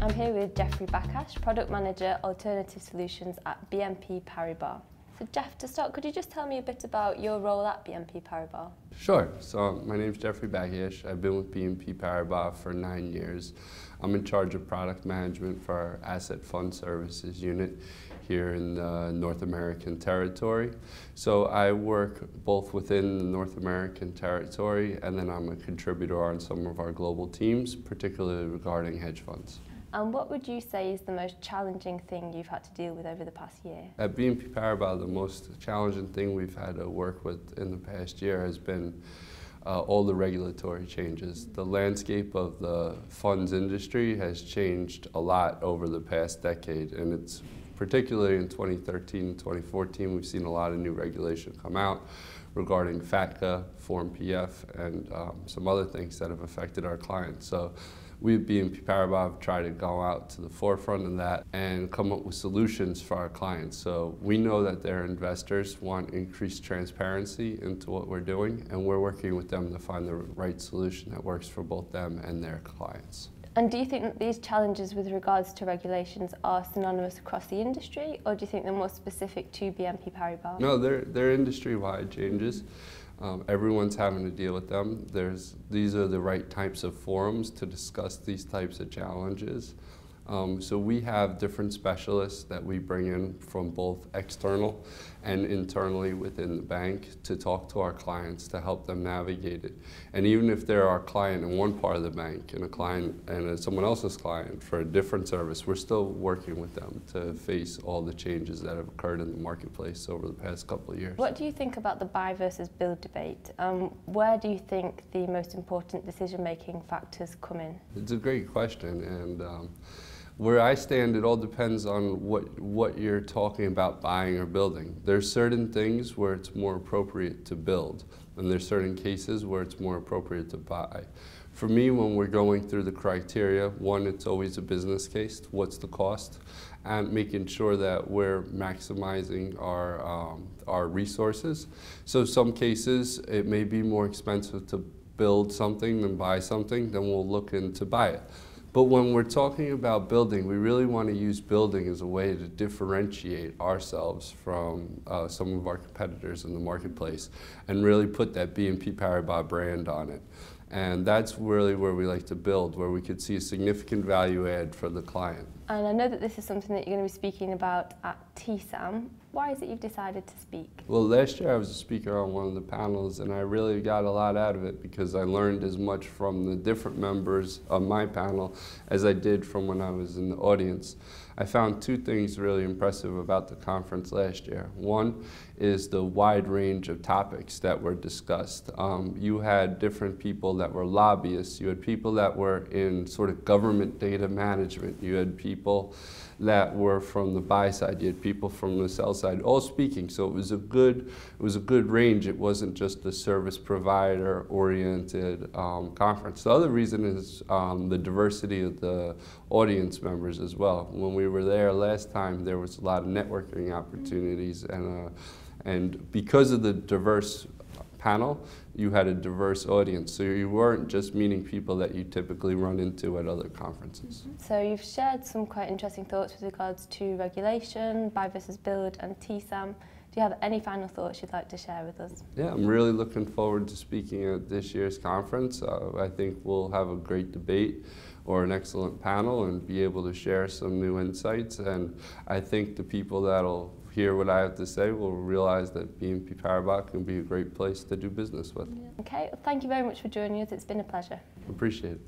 I'm here with Jeffrey Baccash, Product Manager, Alternative Solutions at BNP Paribas. So Jeff, to start, could you just tell me a bit about your role at BNP Paribas? Sure. So my name's Jeffrey Baccash. I've been with BNP Paribas for 9 years. I'm in charge of product management for our Asset Fund Services unit here in the North American territory. So I work both within the North American territory, and then I'm a contributor on some of our global teams, particularly regarding hedge funds. And what would you say is the most challenging thing you've had to deal with over the past year? At BNP Paribas, the most challenging thing we've had to work with in the past year has been all the regulatory changes. The landscape of the funds industry has changed a lot over the past decade, and it's particularly in 2013 and 2014, we've seen a lot of new regulation come out regarding FATCA, Form PF, and some other things that have affected our clients. So we at BNP Paribas have tried to go out to the forefront of that and come up with solutions for our clients. So we know that their investors want increased transparency into what we're doing, and we're working with them to find the right solution that works for both them and their clients. And do you think that these challenges with regards to regulations are synonymous across the industry, or do you think they're more specific to BNP Paribas? No, they're industry-wide changes. Everyone's having to deal with them. These are the right types of forums to discuss these types of challenges. So we have different specialists that we bring in from both external and internally within the bank to talk to our clients to help them navigate it. And even if they're our client in one part of the bank and a client and someone else's client for a different service, we're still working with them to face all the changes that have occurred in the marketplace over the past couple of years. What do you think about the buy versus build debate? Where do you think the most important decision-making factors come in? It's a great question, and where I stand, it all depends on what you're talking about buying or building. There's certain things where it's more appropriate to build, and there's certain cases where it's more appropriate to buy. For me, when we're going through the criteria, one, it's always a business case. What's the cost? And making sure that we're maximizing our resources. So some cases, it may be more expensive to build something than buy something, then we'll look into buy it. But when we're talking about building, we really want to use building as a way to differentiate ourselves from some of our competitors in the marketplace and really put that BNP Paribas brand on it. And that's really where we like to build, where we could see a significant value add for the client. And I know that this is something that you're going to be speaking about at TSAM. Why is it you've decided to speak? Well, last year I was a speaker on one of the panels, and I really got a lot out of it because I learned as much from the different members of my panel as I did from when I was in the audience. I found two things really impressive about the conference last year. One is the wide range of topics that were discussed. You had different people that were lobbyists, you had people that were in sort of government data management, you had people that were from the buy side, you had people from the sell side, all speaking. So it was a good range. It wasn't just a service provider oriented conference. The other reason is the diversity of the audience members as well. When we were there last time, there was a lot of networking opportunities, and because of the diverse panel, you had a diverse audience. So you weren't just meeting people that you typically run into at other conferences. So you've shared some quite interesting thoughts with regards to regulation, buy versus build, and TSAM. Do you have any final thoughts you'd like to share with us? Yeah, I'm really looking forward to speaking at this year's conference. I think we'll have a great debate or an excellent panel and be able to share some new insights. And I think the people that'll hear what I have to say will realize that BNP Paribas can be a great place to do business with. Okay, well, thank you very much for joining us. It's been a pleasure. Appreciate it.